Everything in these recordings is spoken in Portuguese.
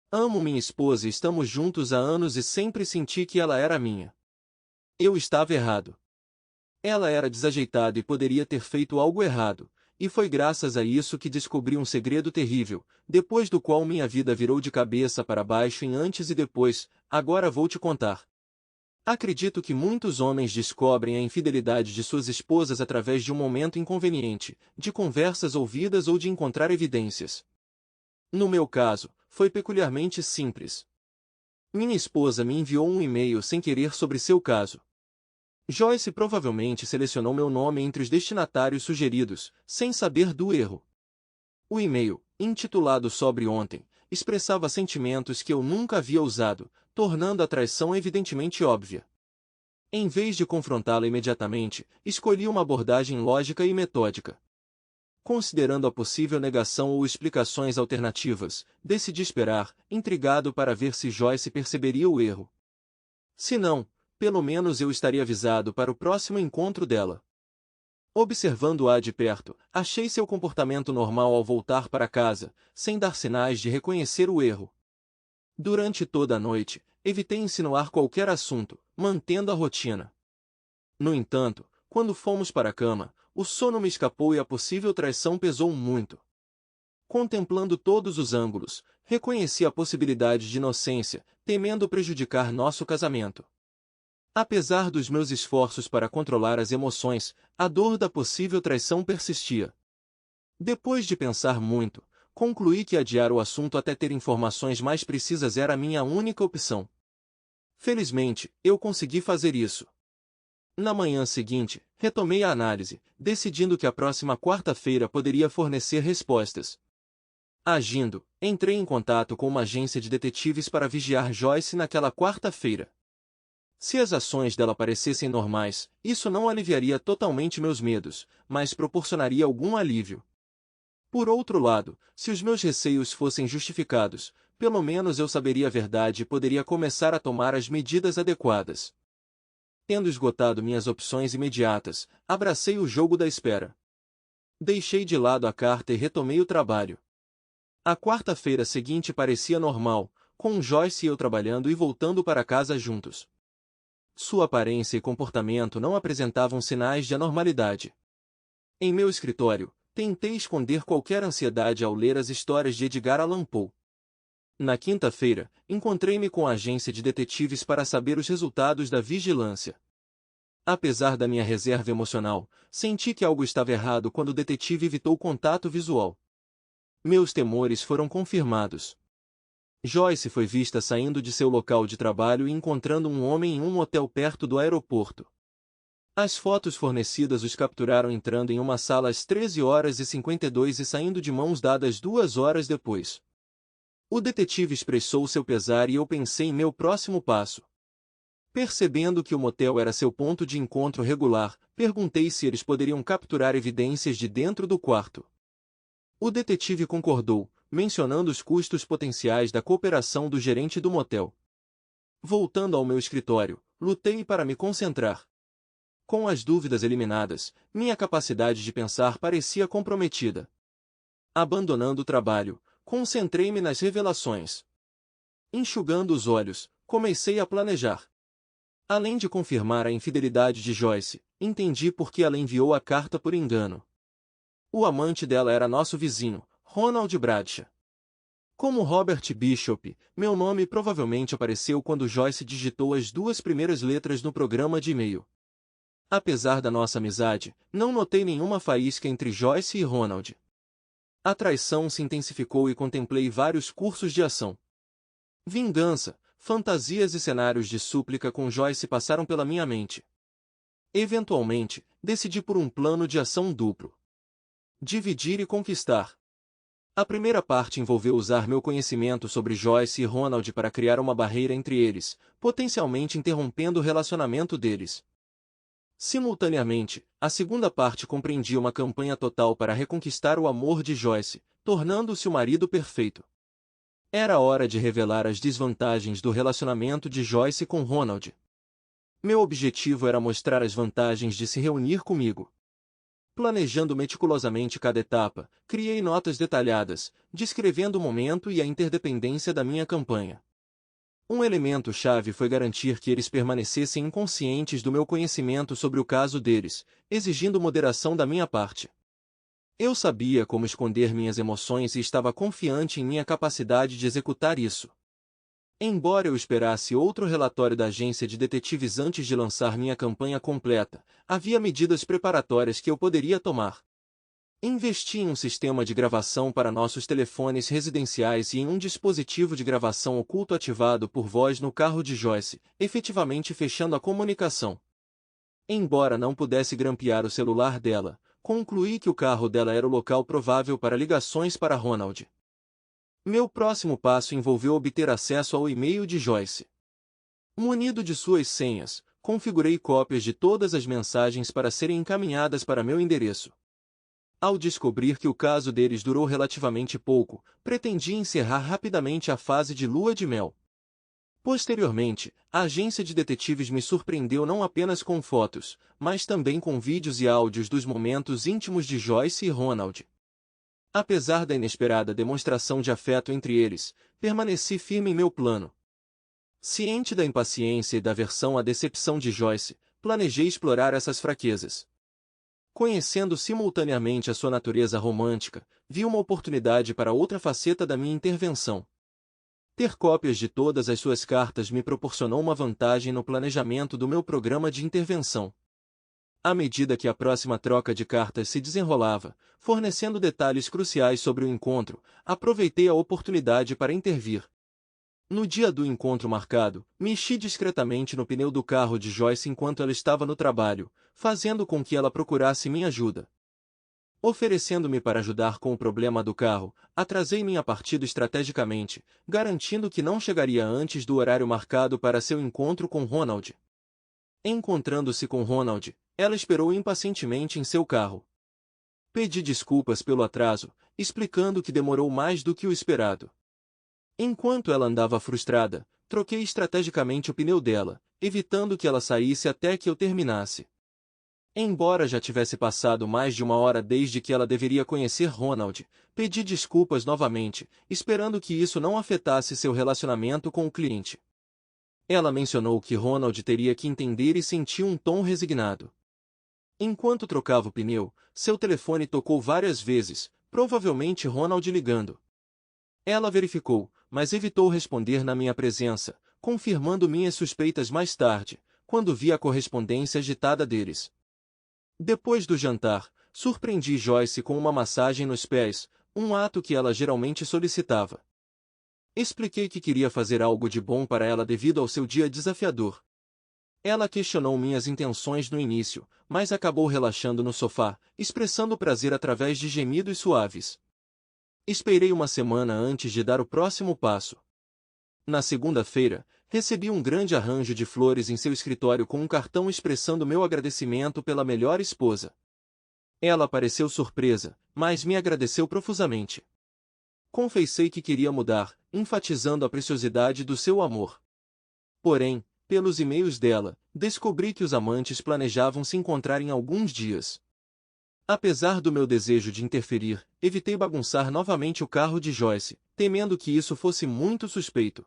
Amo minha esposa e estamos juntos há anos e sempre senti que ela era minha. Eu estava errado. Ela era desajeitada e poderia ter feito algo errado, e foi graças a isso que descobri um segredo terrível, depois do qual minha vida virou de cabeça para baixo em antes e depois. Agora vou te contar. Acredito que muitos homens descobrem a infidelidade de suas esposas através de um momento inconveniente, de conversas ouvidas ou de encontrar evidências. No meu caso, foi peculiarmente simples. Minha esposa me enviou um e-mail sem querer sobre seu caso. Joyce provavelmente selecionou meu nome entre os destinatários sugeridos, sem saber do erro. O e-mail, intitulado Sobre ontem, expressava sentimentos que eu nunca havia usado, tornando a traição evidentemente óbvia. Em vez de confrontá-la imediatamente, escolhi uma abordagem lógica e metódica. Considerando a possível negação ou explicações alternativas, decidi esperar, intrigado para ver se Joyce perceberia o erro. Se não, pelo menos eu estaria avisado para o próximo encontro dela. Observando-a de perto, achei seu comportamento normal ao voltar para casa, sem dar sinais de reconhecer o erro. Durante toda a noite, evitei insinuar qualquer assunto, mantendo a rotina. No entanto, quando fomos para a cama, o sono me escapou e a possível traição pesou muito. Contemplando todos os ângulos, reconheci a possibilidade de inocência, temendo prejudicar nosso casamento. Apesar dos meus esforços para controlar as emoções, a dor da possível traição persistia. Depois de pensar muito, concluí que adiar o assunto até ter informações mais precisas era a minha única opção. Felizmente, eu consegui fazer isso. Na manhã seguinte, retomei a análise, decidindo que a próxima quarta-feira poderia fornecer respostas. Agindo, entrei em contato com uma agência de detetives para vigiar Joyce naquela quarta-feira. Se as ações dela parecessem normais, isso não aliviaria totalmente meus medos, mas proporcionaria algum alívio. Por outro lado, se os meus receios fossem justificados, pelo menos eu saberia a verdade e poderia começar a tomar as medidas adequadas. Tendo esgotado minhas opções imediatas, abracei o jogo da espera. Deixei de lado a carta e retomei o trabalho. A quarta-feira seguinte parecia normal, com Joyce e eu trabalhando e voltando para casa juntos. Sua aparência e comportamento não apresentavam sinais de anormalidade. Em meu escritório, tentei esconder qualquer ansiedade ao ler as histórias de Edgar Allan Poe. Na quinta-feira, encontrei-me com a agência de detetives para saber os resultados da vigilância. Apesar da minha reserva emocional, senti que algo estava errado quando o detetive evitou contato visual. Meus temores foram confirmados. Joyce foi vista saindo de seu local de trabalho e encontrando um homem em um motel perto do aeroporto. As fotos fornecidas os capturaram entrando em uma sala às 13h52 e saindo de mãos dadas 2 horas depois. O detetive expressou seu pesar e eu pensei em meu próximo passo. Percebendo que o motel era seu ponto de encontro regular, perguntei se eles poderiam capturar evidências de dentro do quarto. O detetive concordou, mencionando os custos potenciais da cooperação do gerente do motel. Voltando ao meu escritório, lutei para me concentrar. Com as dúvidas eliminadas, minha capacidade de pensar parecia comprometida. Abandonando o trabalho, concentrei-me nas revelações. Enxugando os olhos, comecei a planejar. Além de confirmar a infidelidade de Joyce, entendi por que ela enviou a carta por engano. O amante dela era nosso vizinho, Ronald Bradshaw. Como Robert Bishop, meu nome provavelmente apareceu quando Joyce digitou as 2 primeiras letras no programa de e-mail. Apesar da nossa amizade, não notei nenhuma faísca entre Joyce e Ronald. A traição se intensificou e contemplei vários cursos de ação. Vingança, fantasias e cenários de súplica com Joyce passaram pela minha mente. Eventualmente, decidi por um plano de ação duplo. Dividir e conquistar. A primeira parte envolveu usar meu conhecimento sobre Joyce e Ronald para criar uma barreira entre eles, potencialmente interrompendo o relacionamento deles. Simultaneamente, a segunda parte compreendia uma campanha total para reconquistar o amor de Joyce, tornando-se o marido perfeito. Era hora de revelar as desvantagens do relacionamento de Joyce com Ronald. Meu objetivo era mostrar as vantagens de se reunir comigo. Planejando meticulosamente cada etapa, criei notas detalhadas, descrevendo o momento e a interdependência da minha campanha. Um elemento-chave foi garantir que eles permanecessem inconscientes do meu conhecimento sobre o caso deles, exigindo moderação da minha parte. Eu sabia como esconder minhas emoções e estava confiante em minha capacidade de executar isso. Embora eu esperasse outro relatório da agência de detetives antes de lançar minha campanha completa, havia medidas preparatórias que eu poderia tomar. Investi em um sistema de gravação para nossos telefones residenciais e em um dispositivo de gravação oculto ativado por voz no carro de Joyce, efetivamente fechando a comunicação. Embora não pudesse grampear o celular dela, concluí que o carro dela era o local provável para ligações para Ronald. Meu próximo passo envolveu obter acesso ao e-mail de Joyce. Munido de suas senhas, configurei cópias de todas as mensagens para serem encaminhadas para meu endereço. Ao descobrir que o caso deles durou relativamente pouco, pretendi encerrar rapidamente a fase de lua de mel. Posteriormente, a agência de detetives me surpreendeu não apenas com fotos, mas também com vídeos e áudios dos momentos íntimos de Joyce e Ronald. Apesar da inesperada demonstração de afeto entre eles, permaneci firme em meu plano. Ciente da impaciência e da aversão à decepção de Joyce, planejei explorar essas fraquezas. Conhecendo simultaneamente a sua natureza romântica, vi uma oportunidade para outra faceta da minha intervenção. Ter cópias de todas as suas cartas me proporcionou uma vantagem no planejamento do meu programa de intervenção. À medida que a próxima troca de cartas se desenrolava, fornecendo detalhes cruciais sobre o encontro, aproveitei a oportunidade para intervir. No dia do encontro marcado, mexi discretamente no pneu do carro de Joyce enquanto ela estava no trabalho, fazendo com que ela procurasse minha ajuda. Oferecendo-me para ajudar com o problema do carro, atrasei minha partida estrategicamente, garantindo que não chegaria antes do horário marcado para seu encontro com Ronald. Encontrando-se com Ronald, ela esperou impacientemente em seu carro. Pedi desculpas pelo atraso, explicando que demorou mais do que o esperado. Enquanto ela andava frustrada, troquei estrategicamente o pneu dela, evitando que ela saísse até que eu terminasse. Embora já tivesse passado mais de uma hora desde que ela deveria conhecer Ronald, pedi desculpas novamente, esperando que isso não afetasse seu relacionamento com o cliente. Ela mencionou que Ronald teria que entender e sentiu um tom resignado. Enquanto trocava o pneu, seu telefone tocou várias vezes, provavelmente Ronald ligando. Ela verificou, mas evitou responder na minha presença, confirmando minhas suspeitas mais tarde, quando vi a correspondência agitada deles. Depois do jantar, surpreendi Joyce com uma massagem nos pés, um ato que ela geralmente solicitava. Expliquei que queria fazer algo de bom para ela devido ao seu dia desafiador. Ela questionou minhas intenções no início, mas acabou relaxando no sofá, expressando prazer através de gemidos suaves. Esperei uma semana antes de dar o próximo passo. Na segunda-feira, recebi um grande arranjo de flores em seu escritório com um cartão expressando meu agradecimento pela melhor esposa. Ela pareceu surpresa, mas me agradeceu profusamente. Confessei que queria mudar, enfatizando a preciosidade do seu amor. Porém, pelos e-mails dela, descobri que os amantes planejavam se encontrar em alguns dias. Apesar do meu desejo de interferir, evitei bagunçar novamente o carro de Joyce, temendo que isso fosse muito suspeito.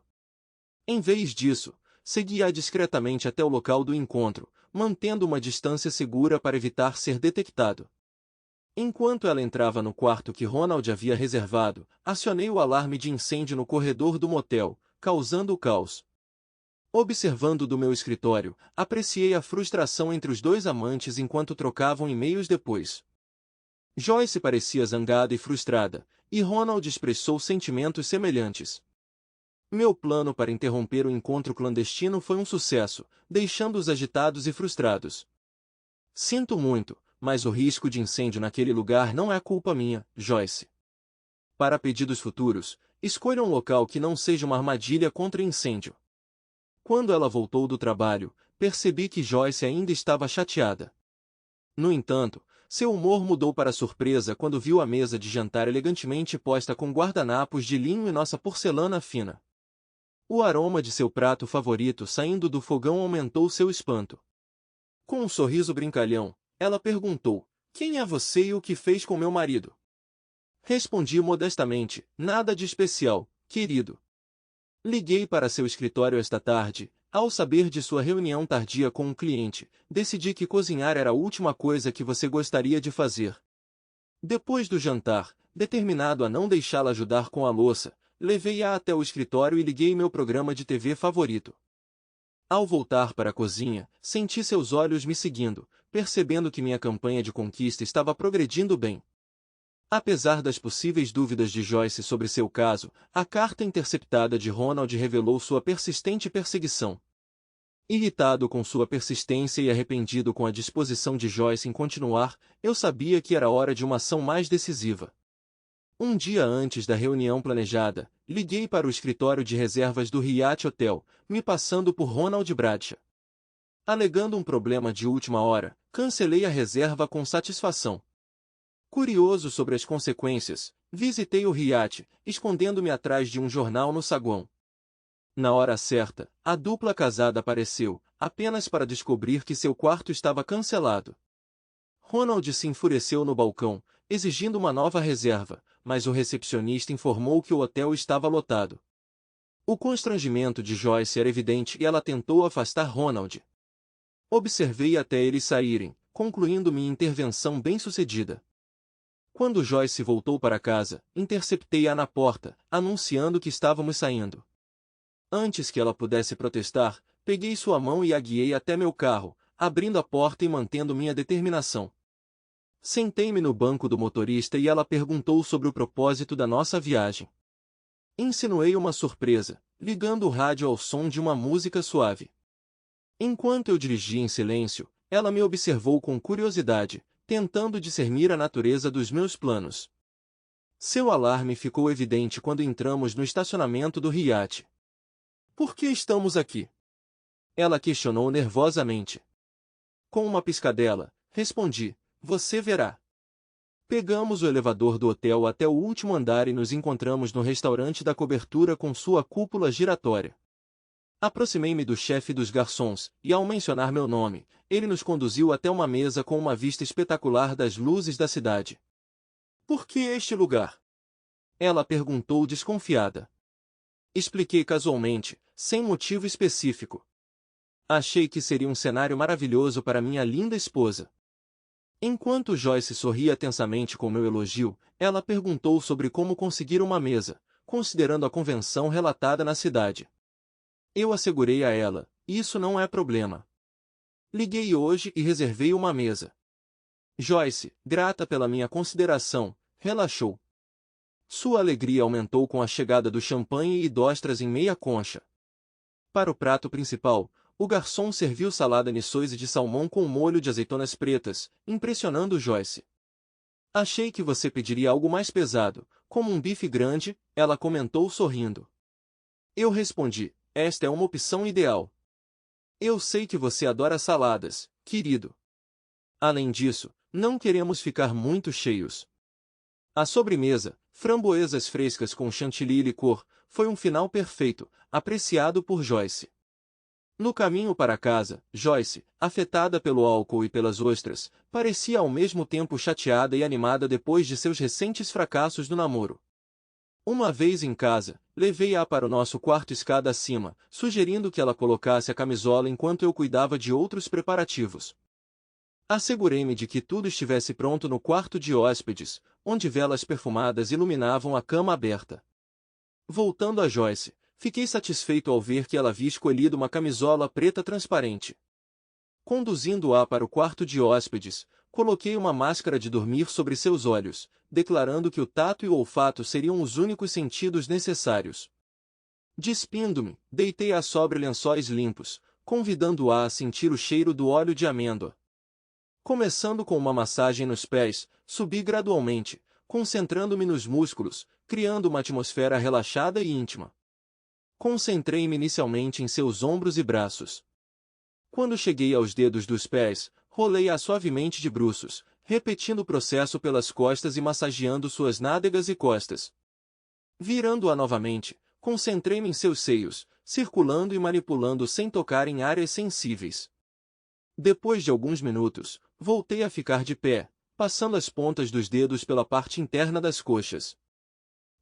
Em vez disso, segui-a discretamente até o local do encontro, mantendo uma distância segura para evitar ser detectado. Enquanto ela entrava no quarto que Ronald havia reservado, acionei o alarme de incêndio no corredor do motel, causando o caos. Observando do meu escritório, apreciei a frustração entre os dois amantes enquanto trocavam e-mails depois. Joyce parecia zangada e frustrada, e Ronald expressou sentimentos semelhantes. Meu plano para interromper o encontro clandestino foi um sucesso, deixando-os agitados e frustrados. Sinto muito, mas o risco de incêndio naquele lugar não é culpa minha, Joyce. Para pedidos futuros, escolha um local que não seja uma armadilha contra incêndio. Quando ela voltou do trabalho, percebi que Joyce ainda estava chateada. No entanto, seu humor mudou para surpresa quando viu a mesa de jantar elegantemente posta com guardanapos de linho e nossa porcelana fina. O aroma de seu prato favorito saindo do fogão aumentou seu espanto. Com um sorriso brincalhão, ela perguntou: Quem é você e o que fez com meu marido? Respondi modestamente, nada de especial, querido. Liguei para seu escritório esta tarde. Ao saber de sua reunião tardia com um cliente, decidi que cozinhar era a última coisa que você gostaria de fazer. Depois do jantar, determinado a não deixá-la ajudar com a louça, levei-a até o escritório e liguei meu programa de TV favorito. Ao voltar para a cozinha, senti seus olhos me seguindo, percebendo que minha campanha de conquista estava progredindo bem. Apesar das possíveis dúvidas de Joyce sobre seu caso, a carta interceptada de Ronald revelou sua persistente perseguição. Irritado com sua persistência e arrependido com a disposição de Joyce em continuar, eu sabia que era hora de uma ação mais decisiva. Um dia antes da reunião planejada, liguei para o escritório de reservas do Hyatt Hotel, me passando por Ronald Bradshaw. Alegando um problema de última hora, cancelei a reserva com satisfação. Curioso sobre as consequências, visitei o Hyatt, escondendo-me atrás de um jornal no saguão. Na hora certa, a dupla casada apareceu, apenas para descobrir que seu quarto estava cancelado. Ronald se enfureceu no balcão, exigindo uma nova reserva, mas o recepcionista informou que o hotel estava lotado. O constrangimento de Joyce era evidente e ela tentou afastar Ronald. Observei até eles saírem, concluindo minha intervenção bem-sucedida. Quando Joyce voltou para casa, interceptei-a na porta, anunciando que estávamos saindo. Antes que ela pudesse protestar, peguei sua mão e a guiei até meu carro, abrindo a porta e mantendo minha determinação. Sentei-me no banco do motorista e ela perguntou sobre o propósito da nossa viagem. Insinuei uma surpresa, ligando o rádio ao som de uma música suave. Enquanto eu dirigia em silêncio, ela me observou com curiosidade, tentando discernir a natureza dos meus planos. Seu alarme ficou evidente quando entramos no estacionamento do Hyatt. Por que estamos aqui? Ela questionou nervosamente. Com uma piscadela, respondi, você verá. Pegamos o elevador do hotel até o último andar e nos encontramos no restaurante da cobertura com sua cúpula giratória. Aproximei-me do chefe dos garçons, e ao mencionar meu nome, ele nos conduziu até uma mesa com uma vista espetacular das luzes da cidade. Por que este lugar? Ela perguntou desconfiada. Expliquei casualmente, sem motivo específico. Achei que seria um cenário maravilhoso para minha linda esposa. Enquanto Joyce sorria tensamente com meu elogio, ela perguntou sobre como conseguir uma mesa, considerando a convenção relatada na cidade. Eu assegurei a ela, isso não é problema. Liguei hoje e reservei uma mesa. Joyce, grata pela minha consideração, relaxou. Sua alegria aumentou com a chegada do champanhe e dostras em meia concha. Para o prato principal, o garçom serviu salada niçoise de salmão com molho de azeitonas pretas, impressionando Joyce. Achei que você pediria algo mais pesado, como um bife grande, ela comentou sorrindo. Eu respondi, esta é uma opção ideal. Eu sei que você adora saladas, querido. Além disso, não queremos ficar muito cheios. A sobremesa, framboesas frescas com chantilly e licor, foi um final perfeito, apreciado por Joyce. No caminho para casa, Joyce, afetada pelo álcool e pelas ostras, parecia ao mesmo tempo chateada e animada depois de seus recentes fracassos no namoro. Uma vez em casa, levei-a para o nosso quarto escada acima, sugerindo que ela colocasse a camisola enquanto eu cuidava de outros preparativos. Assegurei-me de que tudo estivesse pronto no quarto de hóspedes, onde velas perfumadas iluminavam a cama aberta. Voltando a Joyce, fiquei satisfeito ao ver que ela havia escolhido uma camisola preta transparente. Conduzindo-a para o quarto de hóspedes, coloquei uma máscara de dormir sobre seus olhos, declarando que o tato e o olfato seriam os únicos sentidos necessários. Despindo-me, deitei-a sobre lençóis limpos, convidando-a a sentir o cheiro do óleo de amêndoa. Começando com uma massagem nos pés, subi gradualmente, concentrando-me nos músculos, criando uma atmosfera relaxada e íntima. Concentrei-me inicialmente em seus ombros e braços. Quando cheguei aos dedos dos pés, rolei-a suavemente de bruços, repetindo o processo pelas costas e massageando suas nádegas e costas. Virando-a novamente, concentrei-me em seus seios, circulando e manipulando sem tocar em áreas sensíveis. Depois de alguns minutos, voltei a ficar de pé, passando as pontas dos dedos pela parte interna das coxas.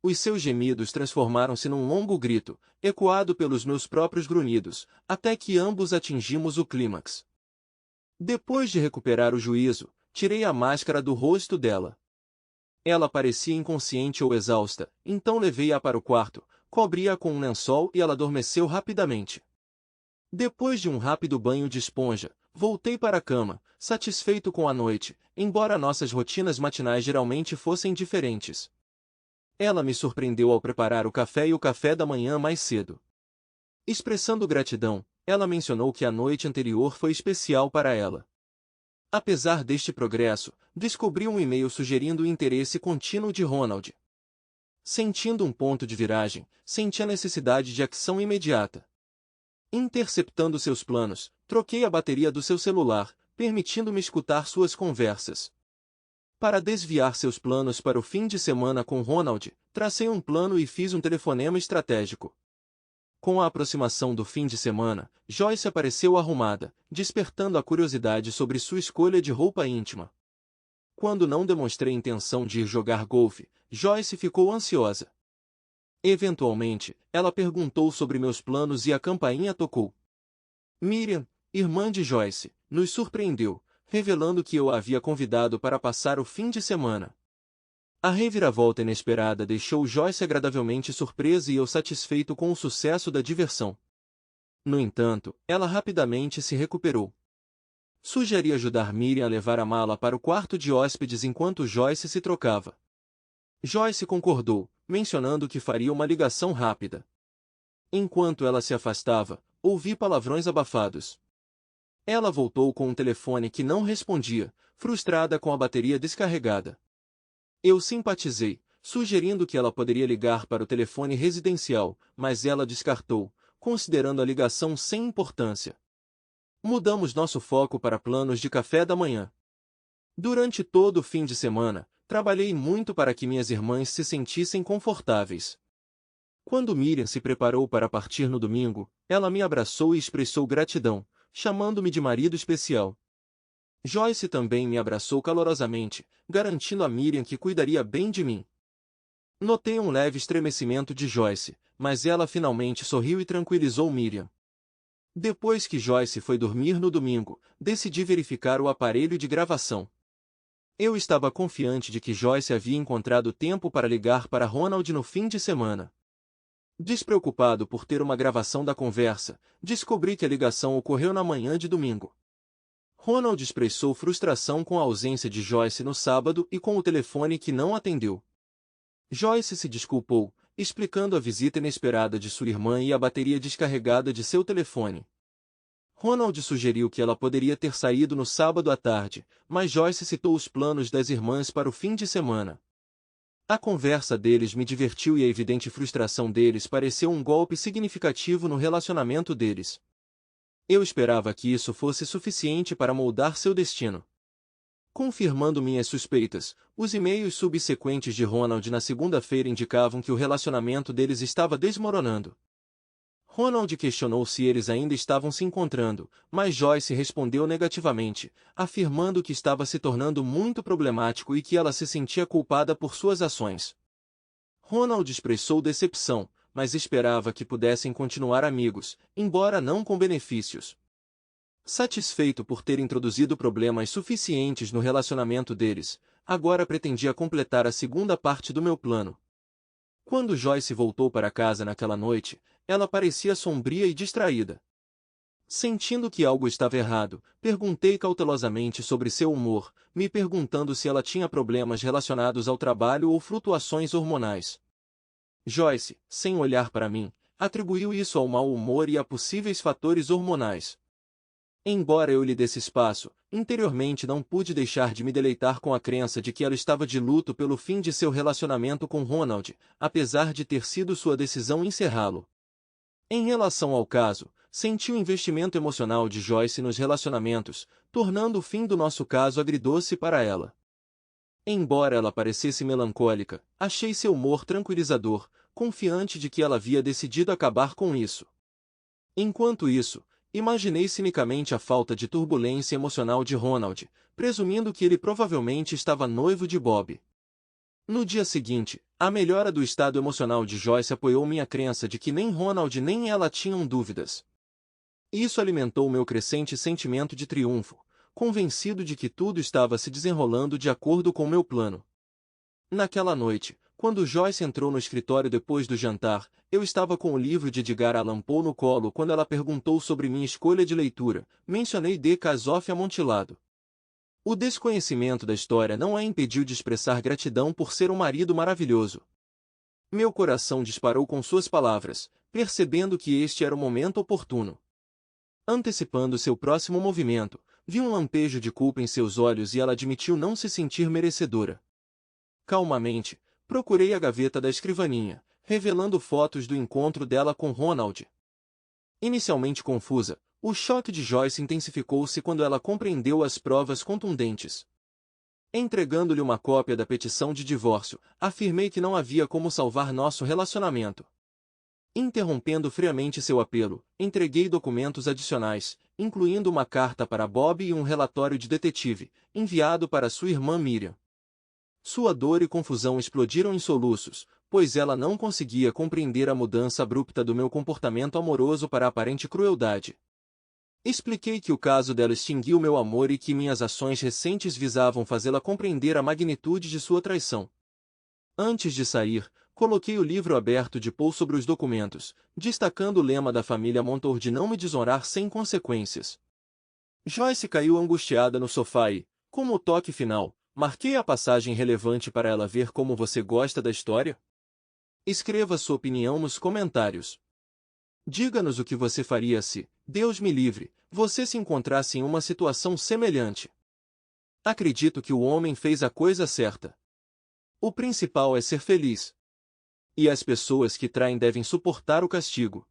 Os seus gemidos transformaram-se num longo grito, ecoado pelos meus próprios grunhidos, até que ambos atingimos o clímax. Depois de recuperar o juízo, tirei a máscara do rosto dela. Ela parecia inconsciente ou exausta, então levei-a para o quarto, cobri-a com um lençol e ela adormeceu rapidamente. Depois de um rápido banho de esponja, voltei para a cama, satisfeito com a noite, embora nossas rotinas matinais geralmente fossem diferentes. Ela me surpreendeu ao preparar o café e o café da manhã mais cedo. Expressando gratidão, ela mencionou que a noite anterior foi especial para ela. Apesar deste progresso, descobri um e-mail sugerindo o interesse contínuo de Ronald. Sentindo um ponto de viragem, senti a necessidade de ação imediata. Interceptando seus planos, troquei a bateria do seu celular, permitindo-me escutar suas conversas. Para desviar seus planos para o fim de semana com Ronald, tracei um plano e fiz um telefonema estratégico. Com a aproximação do fim de semana, Joyce apareceu arrumada, despertando a curiosidade sobre sua escolha de roupa íntima. Quando não demonstrei intenção de ir jogar golfe, Joyce ficou ansiosa. Eventualmente, ela perguntou sobre meus planos e a campainha tocou. Miriam, irmã de Joyce, nos surpreendeu, revelando que eu a havia convidado para passar o fim de semana. A reviravolta inesperada deixou Joyce agradavelmente surpresa e eu satisfeito com o sucesso da diversão. No entanto, ela rapidamente se recuperou. Sugeri ajudar Miriam a levar a mala para o quarto de hóspedes enquanto Joyce se trocava. Joyce concordou, mencionando que faria uma ligação rápida. Enquanto ela se afastava, ouvi palavrões abafados. Ela voltou com um telefone que não respondia, frustrada com a bateria descarregada. Eu simpatizei, sugerindo que ela poderia ligar para o telefone residencial, mas ela descartou, considerando a ligação sem importância. Mudamos nosso foco para planos de café da manhã. Durante todo o fim de semana, trabalhei muito para que minhas irmãs se sentissem confortáveis. Quando Miriam se preparou para partir no domingo, ela me abraçou e expressou gratidão, chamando-me de marido especial. Joyce também me abraçou calorosamente, garantindo a Miriam que cuidaria bem de mim. Notei um leve estremecimento de Joyce, mas ela finalmente sorriu e tranquilizou Miriam. Depois que Joyce foi dormir no domingo, decidi verificar o aparelho de gravação. Eu estava confiante de que Joyce havia encontrado tempo para ligar para Ronald no fim de semana. Despreocupado por ter uma gravação da conversa, descobri que a ligação ocorreu na manhã de domingo. Ronald expressou frustração com a ausência de Joyce no sábado e com o telefone que não atendeu. Joyce se desculpou, explicando a visita inesperada de sua irmã e a bateria descarregada de seu telefone. Ronald sugeriu que ela poderia ter saído no sábado à tarde, mas Joyce citou os planos das irmãs para o fim de semana. A conversa deles me divertiu e a evidente frustração deles pareceu um golpe significativo no relacionamento deles. Eu esperava que isso fosse suficiente para moldar seu destino. Confirmando minhas suspeitas, os e-mails subsequentes de Ronald na segunda-feira indicavam que o relacionamento deles estava desmoronando. Ronald questionou se eles ainda estavam se encontrando, mas Joyce respondeu negativamente, afirmando que estava se tornando muito problemático e que ela se sentia culpada por suas ações. Ronald expressou decepção, mas esperava que pudessem continuar amigos, embora não com benefícios. Satisfeito por ter introduzido problemas suficientes no relacionamento deles, agora pretendia completar a segunda parte do meu plano. Quando Joyce voltou para casa naquela noite, ela parecia sombria e distraída. Sentindo que algo estava errado, perguntei cautelosamente sobre seu humor, me perguntando se ela tinha problemas relacionados ao trabalho ou flutuações hormonais. Joyce, sem olhar para mim, atribuiu isso ao mau humor e a possíveis fatores hormonais. Embora eu lhe desse espaço, interiormente não pude deixar de me deleitar com a crença de que ela estava de luto pelo fim de seu relacionamento com Ronald, apesar de ter sido sua decisão encerrá-lo. Em relação ao caso, senti o investimento emocional de Joyce nos relacionamentos, tornando o fim do nosso caso agridoce para ela. Embora ela parecesse melancólica, achei seu humor tranquilizador, confiante de que ela havia decidido acabar com isso. Enquanto isso, Imaginei cinicamente a falta de turbulência emocional de Ronald, presumindo que ele provavelmente estava noivo de Bob. No dia seguinte, a melhora do estado emocional de Joyce apoiou minha crença de que nem Ronald nem ela tinham dúvidas. Isso alimentou meu crescente sentimento de triunfo, convencido de que tudo estava se desenrolando de acordo com meu plano. Naquela noite, quando Joyce entrou no escritório depois do jantar, eu estava com o livro de Edgar Allan Poe no colo quando ela perguntou sobre minha escolha de leitura. Mencionei De Casoff Amontilado. O desconhecimento da história não a impediu de expressar gratidão por ser um marido maravilhoso. Meu coração disparou com suas palavras, percebendo que este era o momento oportuno. Antecipando seu próximo movimento, vi um lampejo de culpa em seus olhos e ela admitiu não se sentir merecedora. Calmamente, procurei a gaveta da escrivaninha, revelando fotos do encontro dela com Ronald. Inicialmente confusa, o choque de Joyce intensificou-se quando ela compreendeu as provas contundentes. Entregando-lhe uma cópia da petição de divórcio, afirmei que não havia como salvar nosso relacionamento. Interrompendo friamente seu apelo, entreguei documentos adicionais, incluindo uma carta para Bob e um relatório de detetive, enviado para sua irmã Miriam. Sua dor e confusão explodiram em soluços, pois ela não conseguia compreender a mudança abrupta do meu comportamento amoroso para a aparente crueldade. Expliquei que o caso dela extinguiu meu amor e que minhas ações recentes visavam fazê-la compreender a magnitude de sua traição. Antes de sair, coloquei o livro aberto de Poe sobre os documentos, destacando o lema da família Montour de não me desonrar sem consequências. Joyce caiu angustiada no sofá e, como o toque final, marquei a passagem relevante para ela ver como você gosta da história. Escreva sua opinião nos comentários. Diga-nos o que você faria se, Deus me livre, você se encontrasse em uma situação semelhante. Acredito que o homem fez a coisa certa. O principal é ser feliz. E as pessoas que traem devem suportar o castigo.